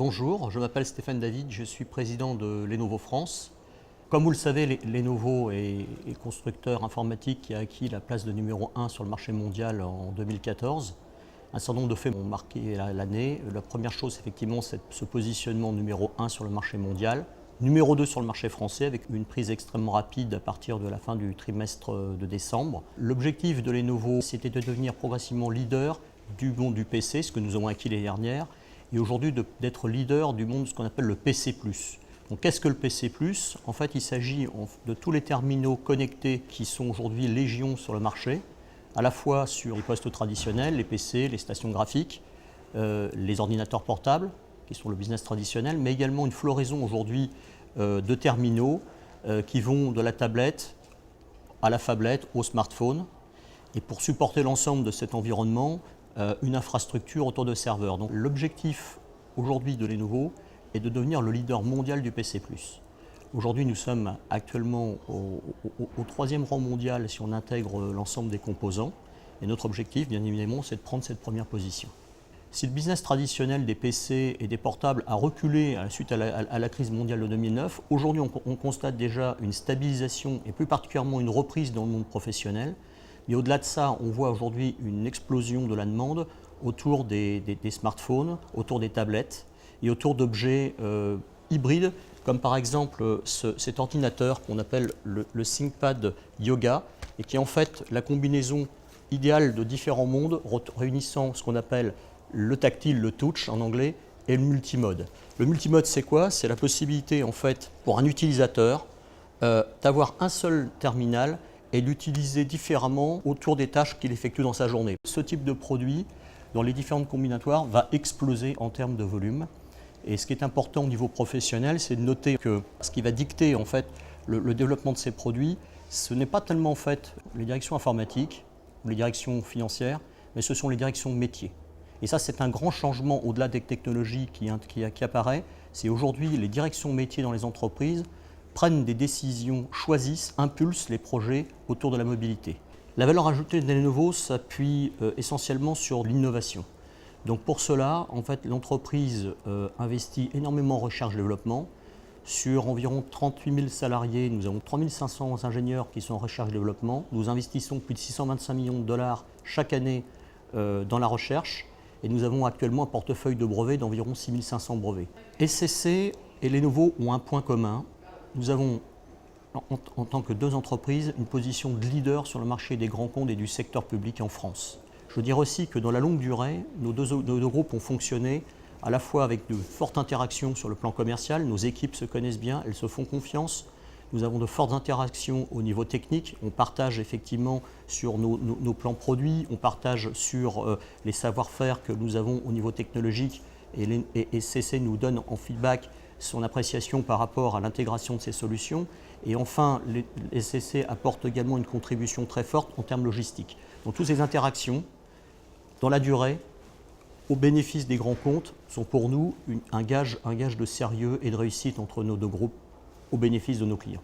Bonjour, je m'appelle Stéphane David, je suis président de Lenovo France. Comme vous le savez, Lenovo est constructeur informatique qui a acquis la place de numéro 1 sur le marché mondial en 2014. Un certain nombre de faits ont marqué l'année. La première chose, effectivement, c'est ce positionnement numéro 1 sur le marché mondial. Numéro 2 sur le marché français, avec une prise extrêmement rapide à partir de la fin du trimestre de décembre. L'objectif de Lenovo, c'était de devenir progressivement leader du monde du PC, ce que nous avons acquis l'année dernière, et aujourd'hui d'être leader du monde de ce qu'on appelle le PC+. Donc qu'est-ce que le PC+? En fait, il s'agit de tous les terminaux connectés qui sont aujourd'hui légion sur le marché, à la fois sur les postes traditionnels, les PC, les stations graphiques, les ordinateurs portables, qui sont le business traditionnel, mais également une floraison aujourd'hui de terminaux qui vont de la tablette à la phablette, au smartphone. Et pour supporter l'ensemble de cet environnement, une infrastructure autour de serveurs. Donc l'objectif aujourd'hui de Lenovo est de devenir le leader mondial du PC+. Aujourd'hui, nous sommes actuellement au troisième rang mondial si on intègre l'ensemble des composants. Et notre objectif, bien évidemment, c'est de prendre cette première position. Si le business traditionnel des PC et des portables a reculé suite à la crise mondiale de 2009, aujourd'hui on constate déjà une stabilisation et plus particulièrement une reprise dans le monde professionnel. Mais au-delà de ça, on voit aujourd'hui une explosion de la demande autour des smartphones, autour des tablettes et autour d'objets hybrides, comme par exemple cet ordinateur qu'on appelle le ThinkPad Yoga, et qui est en fait la combinaison idéale de différents mondes, réunissant ce qu'on appelle le tactile, le touch en anglais, et le multimode. Le multimode, c'est quoi? C'est la possibilité, en fait, pour un utilisateur, d'avoir un seul terminal et l'utiliser différemment autour des tâches qu'il effectue dans sa journée. Ce type de produit, dans les différentes combinatoires, va exploser en termes de volume. Et ce qui est important au niveau professionnel, c'est de noter que ce qui va dicter en fait, le développement de ces produits, ce n'est pas tellement en fait, les directions informatiques ou les directions financières, mais ce sont les directions métiers. Et ça, c'est un grand changement au-delà des technologies qui apparaît. C'est aujourd'hui les directions métiers dans les entreprises prennent des décisions, choisissent, impulsent les projets autour de la mobilité. La valeur ajoutée de Lenovo s'appuie essentiellement sur l'innovation. Donc pour cela, en fait, l'entreprise investit énormément en recherche-développement. Sur environ 38 000 salariés, nous avons 3 500 ingénieurs qui sont en recherche-développement. Nous investissons plus de 625 millions de dollars chaque année dans la recherche. Et nous avons actuellement un portefeuille de brevets d'environ 6 500 brevets. SCC et Lenovo ont un point commun. Nous avons, en tant que deux entreprises, une position de leader sur le marché des grands comptes et du secteur public en France. Je veux dire aussi que dans la longue durée, nos deux groupes ont fonctionné à la fois avec de fortes interactions sur le plan commercial. Nos équipes se connaissent bien, elles se font confiance. Nous avons de fortes interactions au niveau technique. On partage effectivement sur nos plans produits, on partage sur les savoir-faire que nous avons au niveau technologique et SCC nous donne en feedback son appréciation par rapport à l'intégration de ces solutions. Et enfin, SCC apporte également une contribution très forte en termes logistiques. Donc toutes ces interactions, dans la durée, au bénéfice des grands comptes, sont pour nous un gage de sérieux et de réussite entre nos deux groupes, au bénéfice de nos clients.